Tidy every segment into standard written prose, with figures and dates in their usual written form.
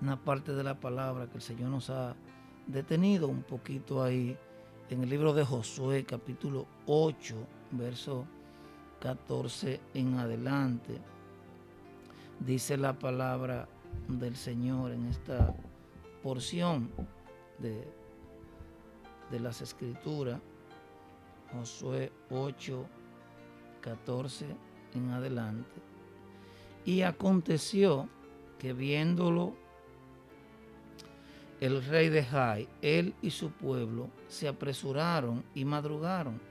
una parte de la palabra que el Señor nos ha detenido un poquito ahí en el libro de Josué, capítulo 8, verso 14 en adelante. Dice la palabra del Señor en esta porción de, de las Escrituras, Josué 8, 14 en adelante. Y aconteció que viéndolo el rey de Jai, él y su pueblo se apresuraron y madrugaron.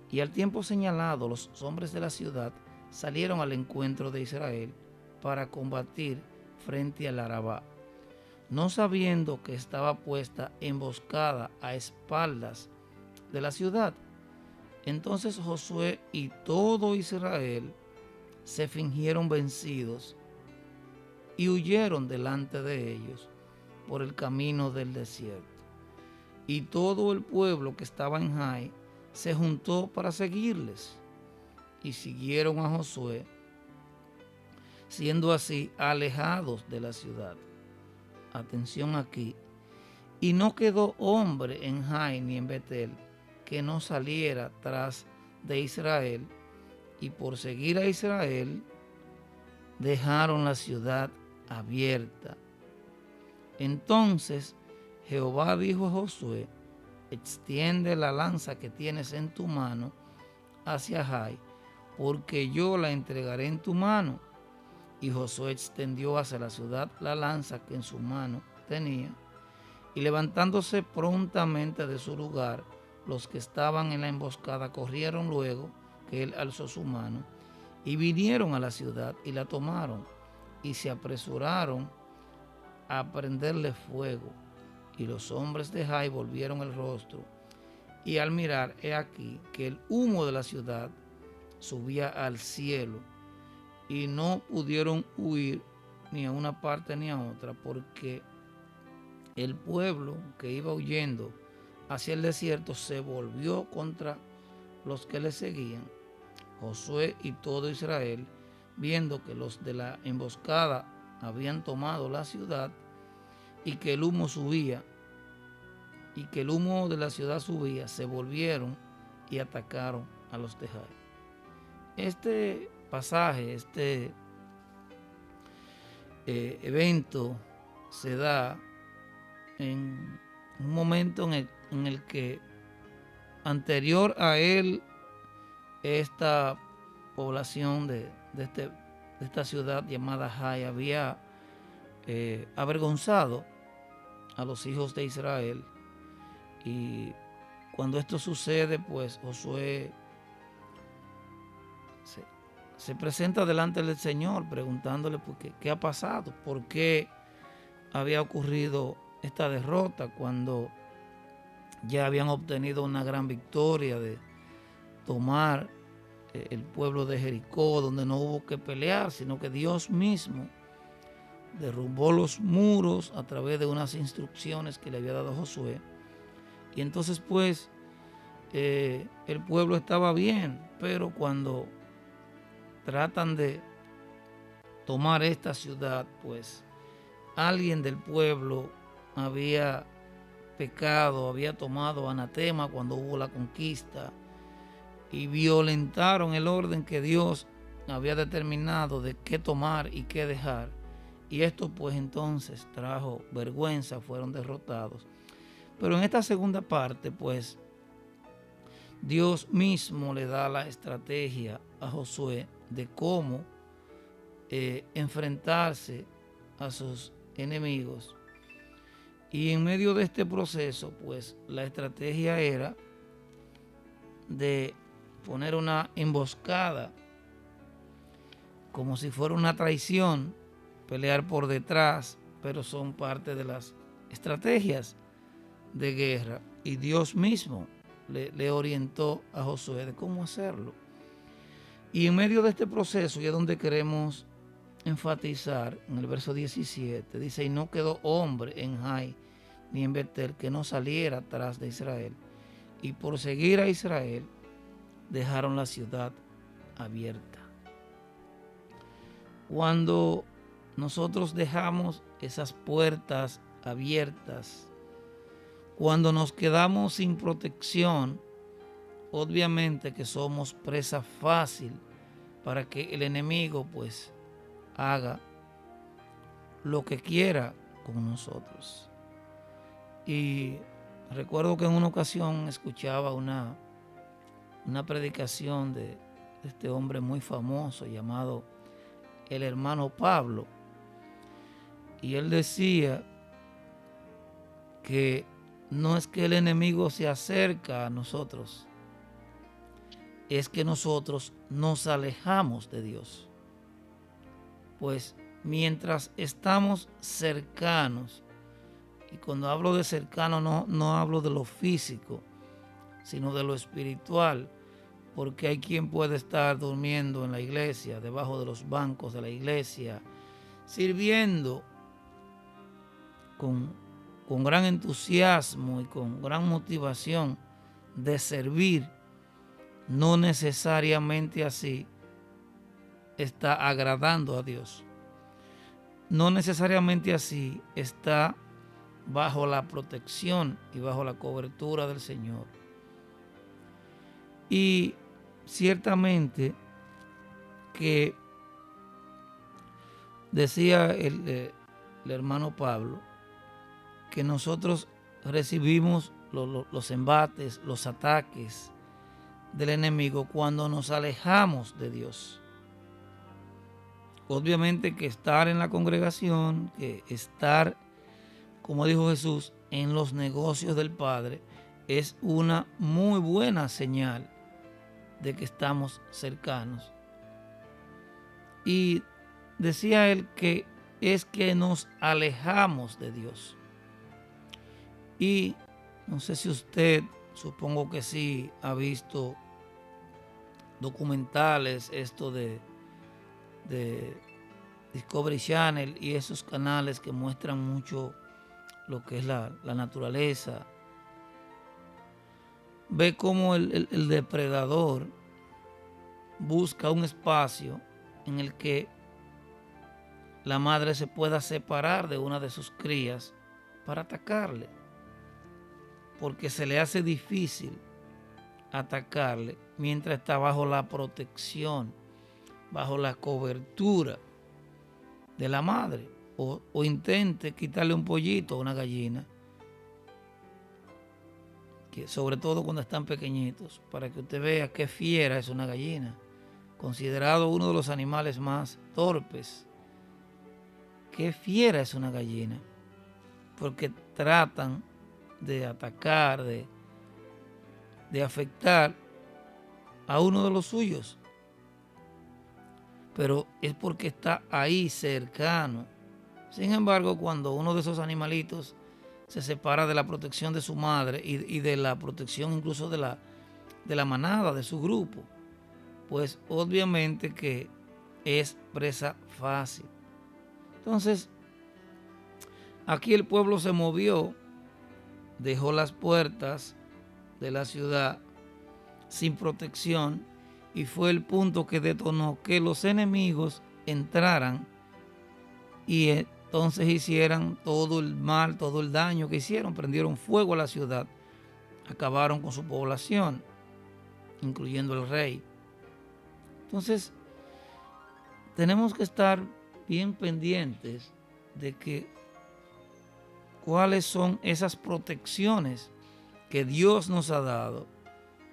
Y al tiempo señalado, los hombres de la ciudad salieron al encuentro de Israel para combatir frente al Arabá, no sabiendo que estaba puesta emboscada a espaldas de la ciudad. Entonces Josué y todo Israel se fingieron vencidos y huyeron delante de ellos por el camino del desierto. Y todo el pueblo que estaba en Jai se juntó para seguirles y siguieron a Josué, siendo así alejados de la ciudad. Atención aquí. Y no quedó hombre en Jai ni en Betel que no saliera tras de Israel, y por seguir a Israel dejaron la ciudad abierta. Entonces Jehová dijo a Josué: extiende la lanza que tienes en tu mano hacia Jai, porque yo la entregaré en tu mano. Y Josué extendió hacia la ciudad la lanza que en su mano tenía, y levantándose prontamente de su lugar, los que estaban en la emboscada corrieron luego que él alzó su mano, y vinieron a la ciudad y la tomaron, y se apresuraron a prenderle fuego. Y los hombres de Jai volvieron el rostro, y al mirar, he aquí que el humo de la ciudad subía al cielo, y no pudieron huir ni a una parte ni a otra, porque el pueblo que iba huyendo hacia el desierto se volvió contra los que le seguían. Josué y todo Israel, viendo que los de la emboscada habían tomado la ciudad y que el humo subía, y que el humo de la ciudad subía, se volvieron y atacaron a los de Jai. Este pasaje, este evento se da en un momento en el que anterior a él, esta población de esta ciudad llamada Jai había avergonzado a los hijos de Israel. Y cuando esto sucede, pues Josué se presenta delante del Señor preguntándole por qué ha pasado, por qué había ocurrido esta derrota cuando ya habían obtenido una gran victoria de tomar el pueblo de Jericó, donde no hubo que pelear, sino que Dios mismo derrumbó los muros a través de unas instrucciones que le había dado Josué. Y entonces pues el pueblo estaba bien, pero cuando tratan de tomar esta ciudad, pues alguien del pueblo había pecado, había tomado anatema cuando hubo la conquista y violentaron el orden que Dios había determinado de qué tomar y qué dejar. Y esto pues entonces trajo vergüenza, fueron derrotados. Pero en esta segunda parte pues Dios mismo le da la estrategia a Josué de cómo enfrentarse a sus enemigos. Y en medio de este proceso, pues la estrategia era de poner una emboscada, como si fuera una traición, pelear por detrás, pero son parte de las estrategias de guerra. Y Dios mismo le orientó a Josué de cómo hacerlo. Y en medio de este proceso, y es donde queremos enfatizar, en el verso 17, dice: y no quedó hombre en Jai ni en Betel que no saliera atrás de Israel, y por seguir a Israel dejaron la ciudad abierta. Cuando nosotros dejamos esas puertas abiertas, cuando nos quedamos sin protección, obviamente que somos presa fácil para que el enemigo pues haga lo que quiera con nosotros. Y recuerdo que en una ocasión escuchaba una predicación de este hombre muy famoso llamado el hermano Pablo, y él decía que no es que el enemigo se acerca a nosotros, es que nosotros nos alejamos de Dios. Pues mientras estamos cercanos, y cuando hablo de cercano no hablo de lo físico, sino de lo espiritual, porque hay quien puede estar durmiendo en la iglesia, debajo de los bancos de la iglesia, sirviendo con gran entusiasmo y con gran motivación de servir. No necesariamente así está agradando a Dios. No necesariamente así está bajo la protección y bajo la cobertura del Señor. Y ciertamente que decía el hermano Pablo que nosotros recibimos los embates, los ataques del enemigo cuando nos alejamos de Dios. Obviamente que estar en la congregación, que estar, como dijo Jesús, en los negocios del Padre, es una muy buena señal de que estamos cercanos. Y decía él que es que nos alejamos de Dios. Y no sé si usted, supongo que sí, ha visto documentales, esto de Discovery Channel y esos canales que muestran mucho lo que es la naturaleza. Ve cómo el depredador busca un espacio en el que la madre se pueda separar de una de sus crías para atacarle, porque se le hace difícil atacarle mientras está bajo la protección, bajo la cobertura de la madre, o intente quitarle un pollito o una gallina, que sobre todo cuando están pequeñitos, para que usted vea qué fiera es una gallina, considerado uno de los animales más torpes. Qué fiera es una gallina, porque tratan de atacar, de afectar a uno de los suyos, pero es porque está ahí cercano. Sin embargo, cuando uno de esos animalitos se separa de la protección de su madre y de la protección incluso de la manada, de su grupo, pues obviamente que es presa fácil. Entonces, aquí el pueblo se movió, dejó las puertas de la ciudad sin protección, y fue el punto que detonó que los enemigos entraran y entonces hicieran todo el mal, todo el daño que hicieron. Prendieron fuego a la ciudad, acabaron con su población, incluyendo el rey. Entonces, tenemos que estar bien pendientes de que cuáles son esas protecciones que Dios nos ha dado,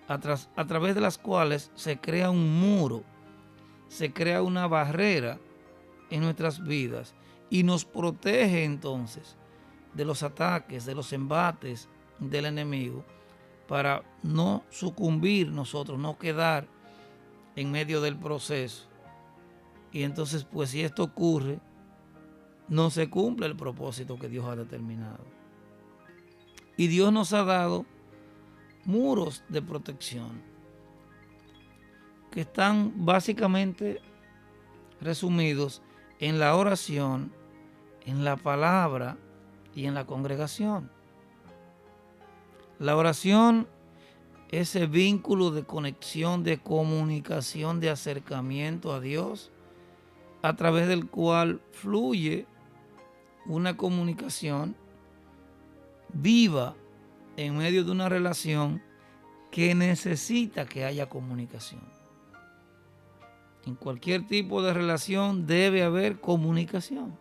a través de las cuales se crea un muro, se crea una barrera en nuestras vidas y nos protege entonces de los ataques, de los embates del enemigo, para no sucumbir nosotros, no quedar en medio del proceso. Y entonces, pues si esto ocurre, no se cumple el propósito que Dios ha determinado. Y Dios nos ha dado muros de protección que están básicamente resumidos en la oración, en la palabra y en la congregación. La oración, ese vínculo de conexión, de comunicación, de acercamiento a Dios a través del cual fluye una comunicación viva en medio de una relación que necesita que haya comunicación. En cualquier tipo de relación debe haber comunicación.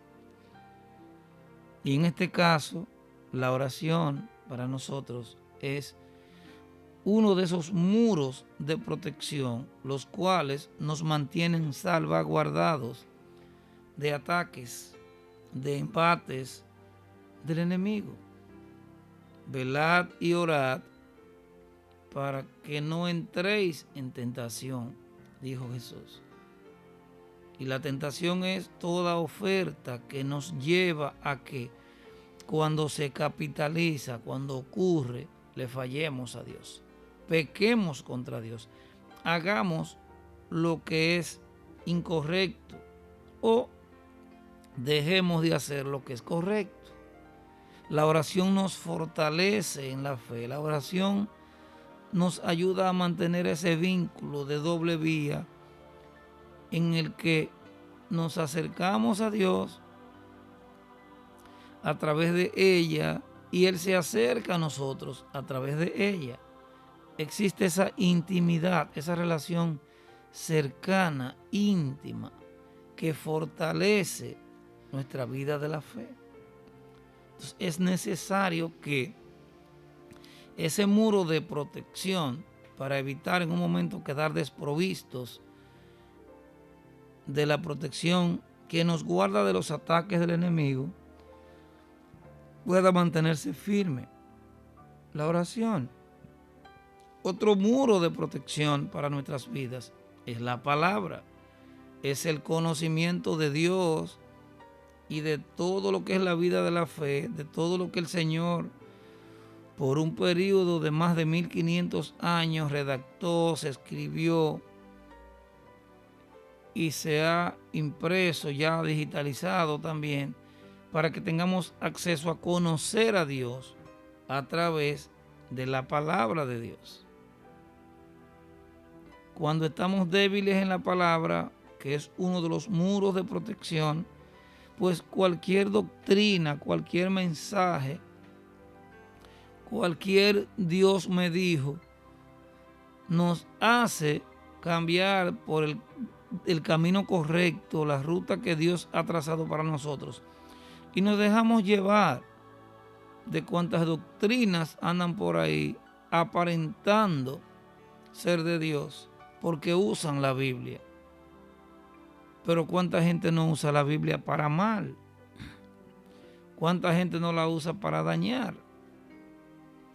Y en este caso, la oración para nosotros es uno de esos muros de protección, los cuales nos mantienen salvaguardados de ataques, de embates del enemigo. Velad y orad para que no entréis en tentación, dijo Jesús. Y la tentación es toda oferta que nos lleva a que cuando se capitaliza, cuando ocurre, le fallemos a Dios, pequemos contra Dios, hagamos lo que es incorrecto o dejemos de hacer lo que es correcto. La oración nos fortalece en la fe, la oración nos ayuda a mantener ese vínculo de doble vía en el que nos acercamos a Dios a través de ella y Él se acerca a nosotros a través de ella. Existe esa intimidad, esa relación cercana, íntima, que fortalece nuestra vida de la fe. Entonces es necesario que ese muro de protección, para evitar en un momento quedar desprovistos de la protección que nos guarda de los ataques del enemigo, pueda mantenerse firme. La oración. Otro muro de protección para nuestras vidas es la palabra. Es el conocimiento de Dios y de todo lo que es la vida de la fe, de todo lo que el Señor por un periodo de más de 1500 años redactó, se escribió y se ha impreso, ya digitalizado también, para que tengamos acceso a conocer a Dios a través de la palabra de Dios. Cuando estamos débiles en la palabra, que es uno de los muros de protección, pues cualquier doctrina, cualquier mensaje, cualquier Dios me dijo, nos hace cambiar por el camino correcto, la ruta que Dios ha trazado para nosotros. Y nos dejamos llevar de cuantas doctrinas andan por ahí aparentando ser de Dios porque usan la Biblia. Pero cuánta gente no usa la Biblia para mal. Cuánta gente no la usa para dañar.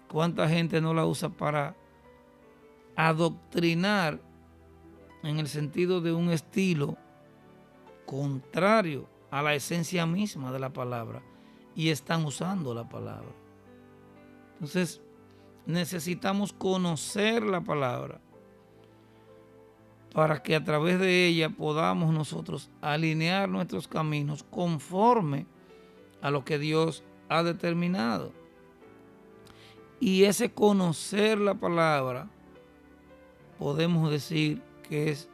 Cuánta gente no la usa para adoctrinar en el sentido de un estilo contrario a la esencia misma de la palabra y están usando la palabra. Entonces necesitamos conocer la palabra para que a través de ella podamos nosotros alinear nuestros caminos conforme a lo que Dios ha determinado. Y ese conocer la palabra, podemos decir que es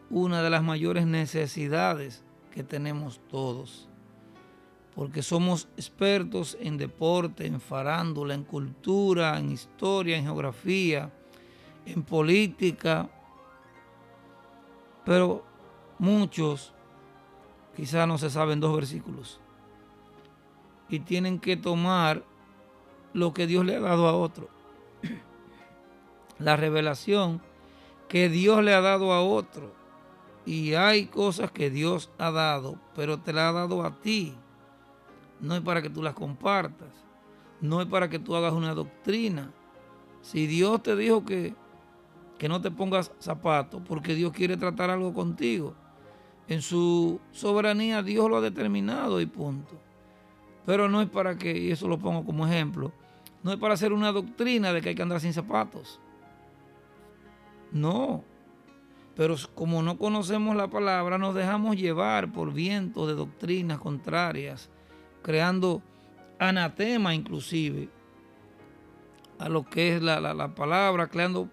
una de las mayores necesidades que tenemos todos, porque somos expertos en deporte, en farándula, en cultura, en historia, en geografía, en política, pero muchos quizás no se saben 2 versículos y tienen que tomar lo que Dios le ha dado a otro, la revelación que Dios le ha dado a otro. Y hay cosas que Dios ha dado, pero te la ha dado a ti. No es para que tú las compartas, no es para que tú hagas una doctrina. Si Dios te dijo que no te pongas zapatos porque Dios quiere tratar algo contigo, en su soberanía Dios lo ha determinado y punto. Pero no es para que, y eso lo pongo como ejemplo, no es para hacer una doctrina de que hay que andar sin zapatos. No. Pero como no conocemos la palabra, nos dejamos llevar por vientos de doctrinas contrarias, creando anatema inclusive a lo que es la palabra, creando,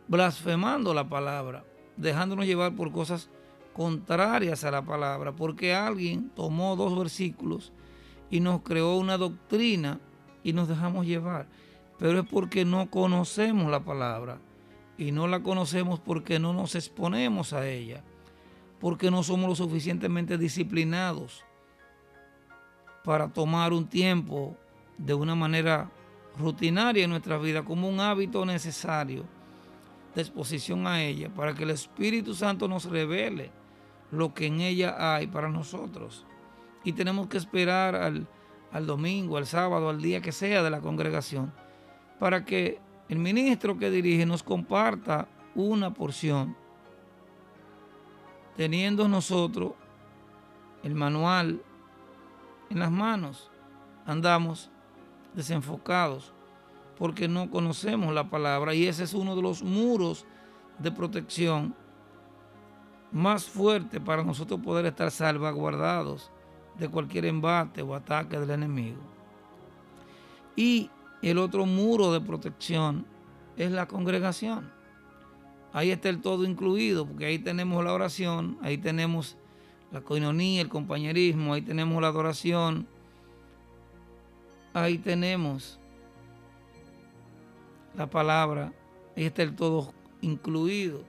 blasfemando la palabra, dejándonos llevar por cosas contrarias a la palabra, porque alguien tomó 2 versículos y nos creó una doctrina y nos dejamos llevar. Pero es porque no conocemos la palabra, y no la conocemos porque no nos exponemos a ella, porque no somos lo suficientemente disciplinados para tomar un tiempo de una manera rutinaria en nuestra vida como un hábito necesario de exposición a ella, para que el Espíritu Santo nos revele lo que en ella hay para nosotros. Y tenemos que esperar al domingo, al sábado, al día que sea de la congregación, para que el ministro que dirige nos comparta una porción, teniendo nosotros el manual en las manos. Andamos desenfocados porque no conocemos la palabra, y ese es uno de los muros de protección más fuerte para nosotros poder estar salvaguardados de cualquier embate o ataque del enemigo. Y el otro muro de protección es la congregación. Ahí está el todo incluido, porque ahí tenemos la oración, ahí tenemos la coinonía, el compañerismo, ahí tenemos la adoración, ahí tenemos la palabra, ahí está el todo incluido.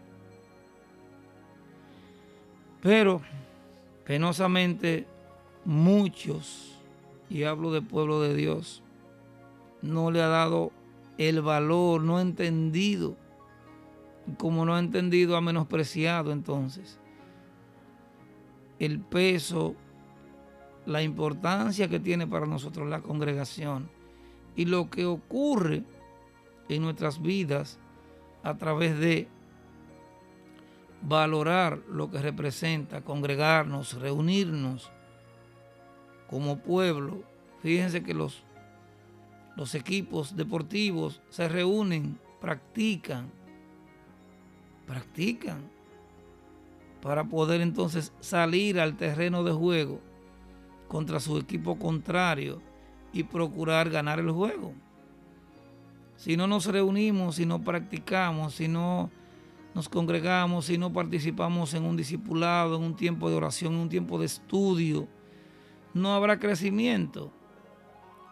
Pero penosamente muchos, y hablo del pueblo de Dios, no le ha dado el valor, no ha entendido. Y como no ha entendido, ha menospreciado entonces el peso, la importancia que tiene para nosotros la congregación y lo que ocurre en nuestras vidas a través de valorar lo que representa congregarnos, reunirnos como pueblo. Fíjense que los equipos deportivos se reúnen, practican para poder entonces salir al terreno de juego contra su equipo contrario y procurar ganar el juego. Si no nos reunimos, si no practicamos, si no nos congregamos, si no participamos en un discipulado, en un tiempo de oración, en un tiempo de estudio, no habrá crecimiento.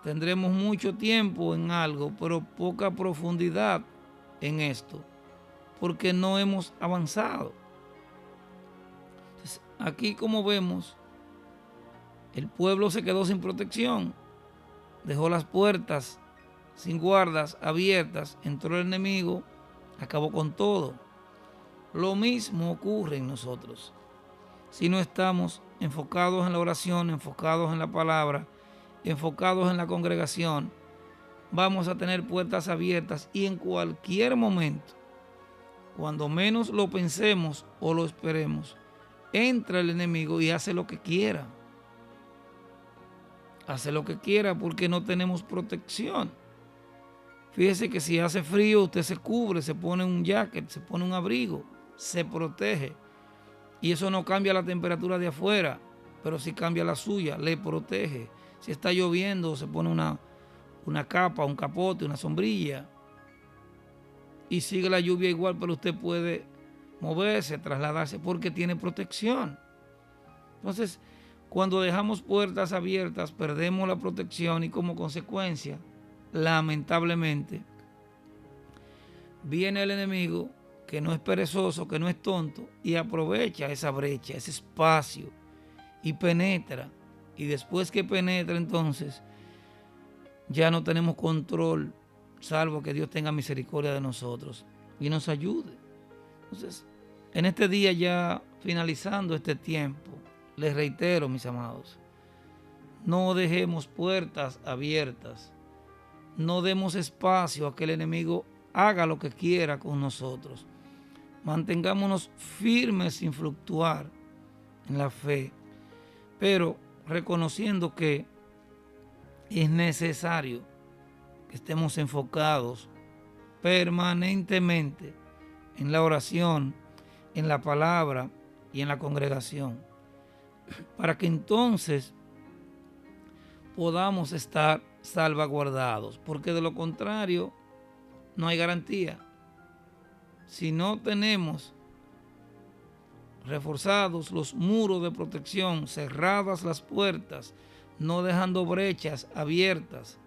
Tendremos mucho tiempo en algo, pero poca profundidad en esto, porque no hemos avanzado. Entonces, aquí, como vemos, el pueblo se quedó sin protección, dejó las puertas sin guardas abiertas, entró el enemigo, acabó con todo. Lo mismo ocurre en nosotros. Si no estamos enfocados en la oración, enfocados en la palabra, enfocados en la congregación, vamos a tener puertas abiertas, y en cualquier momento, cuando menos lo pensemos o lo esperemos, entra el enemigo y hace lo que quiera. Hace lo que quiera porque no tenemos protección. Fíjese que si hace frío, usted se cubre, se pone un jacket, se pone un abrigo, se protege. Y eso no cambia la temperatura de afuera, pero sí cambia la suya, le protege. Si está lloviendo, se pone una capa, un capote, una sombrilla, y sigue la lluvia igual, pero usted puede moverse, trasladarse, porque tiene protección. Entonces, cuando dejamos puertas abiertas, perdemos la protección, y como consecuencia, lamentablemente, viene el enemigo, que no es perezoso, que no es tonto, y aprovecha esa brecha, ese espacio, y penetra. Y después que penetra, entonces, ya no tenemos control, salvo que Dios tenga misericordia de nosotros y nos ayude. Entonces, en este día, ya finalizando este tiempo, les reitero, mis amados, no dejemos puertas abiertas, no demos espacio a que el enemigo haga lo que quiera con nosotros. Mantengámonos firmes sin fluctuar en la fe, pero reconociendo que es necesario que estemos enfocados permanentemente en la oración, en la palabra y en la congregación, para que entonces podamos estar salvaguardados, porque de lo contrario no hay garantía. Si no tenemos reforzados los muros de protección, cerradas las puertas, no dejando brechas abiertas.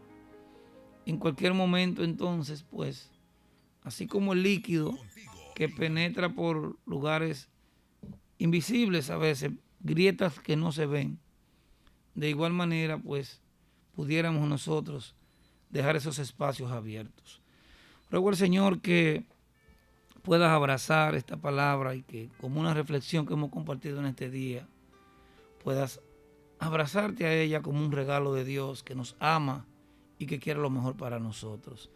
En cualquier momento entonces, pues, así como el líquido que penetra por lugares invisibles a veces, grietas que no se ven, de igual manera, pues, pudiéramos nosotros dejar esos espacios abiertos. Ruego al Señor que puedas abrazar esta palabra y que, como una reflexión que hemos compartido en este día, puedas abrazarte a ella como un regalo de Dios que nos ama y que quiere lo mejor para nosotros.